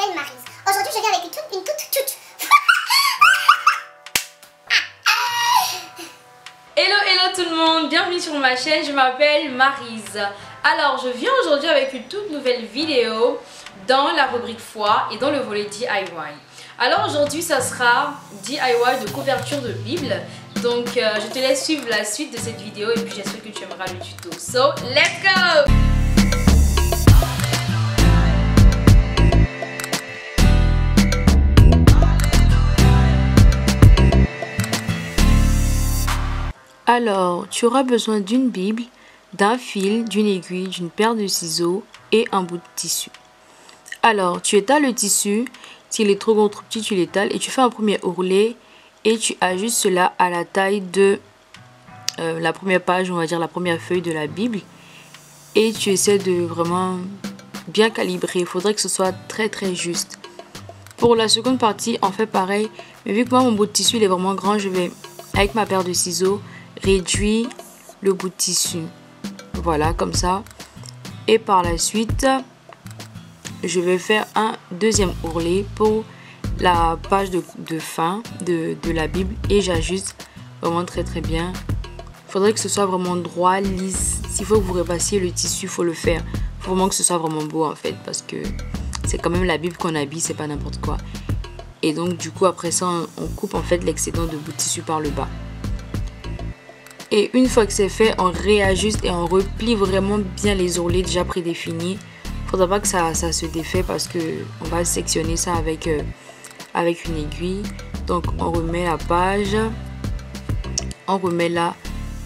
m'appelle Maryse. Aujourd'hui, je viens avec une toute Hello, hello tout le monde, bienvenue sur ma chaîne, je m'appelle Maryse. Alors, je viens aujourd'hui avec une toute nouvelle vidéo dans la rubrique foi et dans le volet DIY. Alors aujourd'hui, ça sera DIY de couverture de Bible. Donc, je te laisse suivre la suite de cette vidéo et puis j'espère que tu aimeras le tuto. So, let's go! Alors, tu auras besoin d'une Bible, d'un fil, d'une aiguille, d'une paire de ciseaux et un bout de tissu. Alors, tu étales le tissu. S'il est trop gros ou trop petit, tu l'étales et tu fais un premier ourlet et tu ajustes cela à la taille de la première page, on va dire la première feuille de la Bible. Et tu essaies de vraiment bien calibrer. Il faudrait que ce soit très juste. Pour la seconde partie, on fait pareil. Mais vu que moi, mon bout de tissu il est vraiment grand, je vais, avec ma paire de ciseaux, réduire le bout de tissu. Voilà, comme ça. Et par la suite, je vais faire un deuxième ourlet pour la page de fin de la Bible. Et j'ajuste vraiment très bien. Il faudrait que ce soit vraiment droit, lisse. S'il faut que vous repassiez le tissu, il faut le faire. Il faut vraiment que ce soit vraiment beau en fait. Parce que c'est quand même la Bible qu'on habille, c'est pas n'importe quoi. Et donc du coup après ça, on coupe en fait l'excédent de bout de tissu par le bas. Et une fois que c'est fait, on réajuste et on replie vraiment bien les ourlets déjà prédéfinis. Il ne faudra pas que ça se défait parce que on va sectionner ça avec une aiguille. Donc on remet la page, on remet la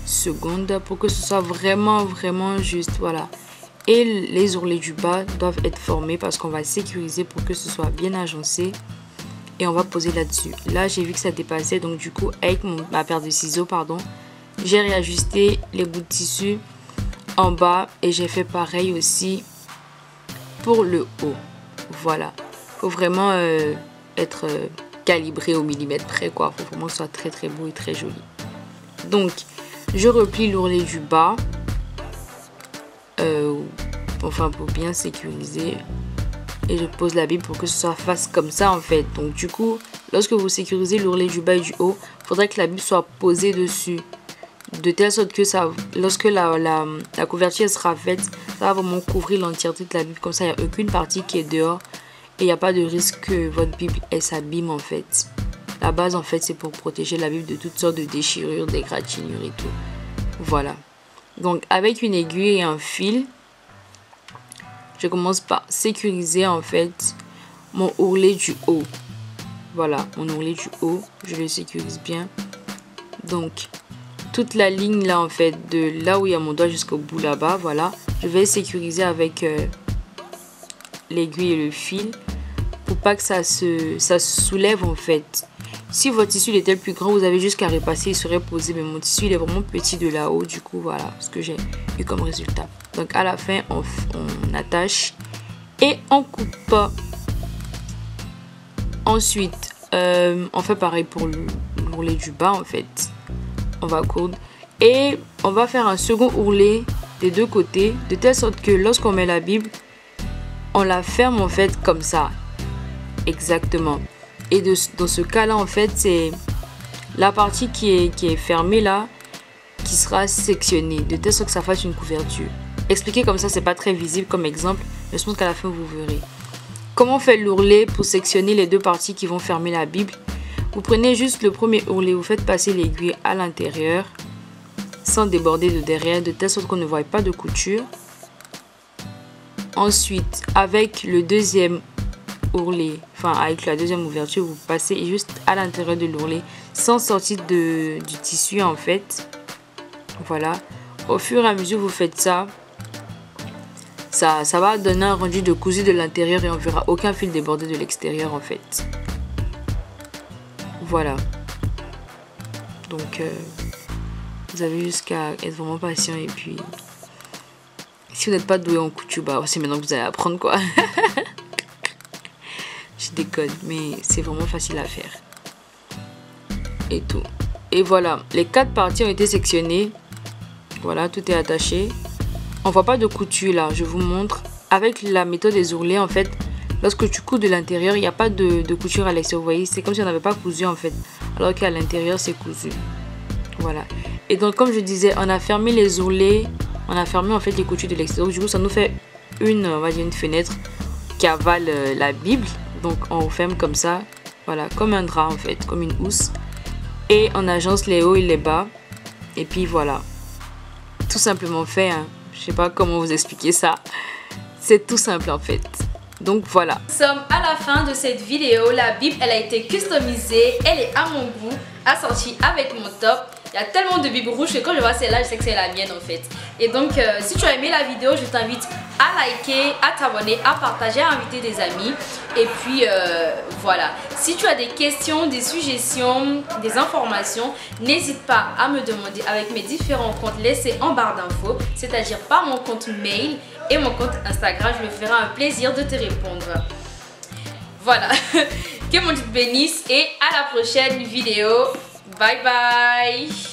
seconde pour que ce soit vraiment juste. Voilà. Et les ourlets du bas doivent être formés parce qu'on va sécuriser pour que ce soit bien agencé. Et on va poser là-dessus. Là, j'ai vu que ça dépassait. Donc du coup, avec ma paire de ciseaux, pardon, j'ai réajusté les bouts de tissu en bas et j'ai fait pareil aussi pour le haut. Voilà. Faut vraiment être calibré au millimètre près, quoi. Faut vraiment que ce soit très beau et très joli. Donc, je replie l'ourlet du bas. Enfin, pour bien sécuriser. Et je pose la Bible pour que ce soit face comme ça, en fait. Donc, du coup, lorsque vous sécurisez l'ourlet du bas et du haut, il faudrait que la Bible soit posée dessus. De telle sorte que ça, lorsque la couverture sera faite, ça va vraiment couvrir l'entièreté de la Bible. Comme ça, il n'y a aucune partie qui est dehors. Et il n'y a pas de risque que votre Bible s'abîme en fait. La base en fait, c'est pour protéger la Bible de toutes sortes de déchirures, d'égratignures et tout. Voilà. Donc avec une aiguille et un fil, je commence par sécuriser en fait mon ourlet du haut. Voilà, mon ourlet du haut, je le sécurise bien. Donc toute la ligne là en fait, de là où il y a mon doigt jusqu'au bout là-bas, voilà. Je vais sécuriser avec l'aiguille et le fil pour pas que ça se soulève en fait. Si votre tissu était le plus grand, vous avez juste qu'à repasser, il serait posé. Mais mon tissu il est vraiment petit de là-haut, du coup voilà ce que j'ai eu comme résultat. Donc à la fin, on attache et on coupe. Ensuite, on fait pareil pour l'ourlet du bas en fait. On va coudre et on va faire un second ourlet des deux côtés de telle sorte que lorsqu'on met la Bible, on la ferme en fait comme ça. Exactement. Et dans ce cas là en fait, c'est la partie qui est fermée là qui sera sectionnée de telle sorte que ça fasse une couverture. Expliquer comme ça, c'est pas très visible comme exemple, mais je pense qu'à la fin vous verrez. Comment on fait l'ourlet pour sectionner les deux parties qui vont fermer la Bible? Vous prenez juste le premier ourlet, vous faites passer l'aiguille à l'intérieur sans déborder de derrière, de telle sorte qu'on ne voit pas de couture. Ensuite, avec le deuxième ourlet, enfin avec la deuxième ouverture, vous passez juste à l'intérieur de l'ourlet sans sortir du tissu en fait. Voilà. Au fur et à mesure vous faites ça, ça va donner un rendu de cousu de l'intérieur et on verra aucun fil débordé de l'extérieur en fait. Voilà. Donc vous avez jusqu'à être vraiment patient et puis si vous n'êtes pas doué en couture, bah c'est maintenant que vous allez apprendre quoi. Je déconne, mais c'est vraiment facile à faire. Et tout. Et voilà, les 4 parties ont été sectionnées. Voilà, tout est attaché. On voit pas de couture là, je vous montre. Avec la méthode des ourlets, en fait, lorsque tu couds de l'intérieur, il n'y a pas de couture à l'extérieur. Vous voyez, c'est comme si on n'avait pas cousu en fait, alors qu'à l'intérieur c'est cousu. Voilà. Et donc comme je disais, on a fermé les ourlets, on a fermé en fait les coutures de l'extérieur. Du coup, ça nous fait on va dire une fenêtre qui avale la Bible. Donc on ferme comme ça, voilà, comme un drap en fait, comme une housse. Et on agence les hauts et les bas. Et puis voilà, tout simplement fait, hein. Je sais pas comment vous expliquer ça. C'est tout simple en fait. Donc voilà. Nous sommes à la fin de cette vidéo. La Bible, elle a été customisée. Elle est à mon goût, assortie avec mon top. Il y a tellement de Bibles rouges que quand je vois celle-là, je sais que c'est la mienne en fait. Et donc, si tu as aimé la vidéo, je t'invite à liker, à t'abonner, à partager, à inviter des amis. Et puis, voilà. Si tu as des questions, des suggestions, des informations, n'hésite pas à me demander avec mes différents comptes laissés en barre d'infos, c'est-à-dire par mon compte mail et mon compte Instagram. Je me ferai un plaisir de te répondre. Voilà. Que mon Dieu te bénisse et à la prochaine vidéo. Bye bye.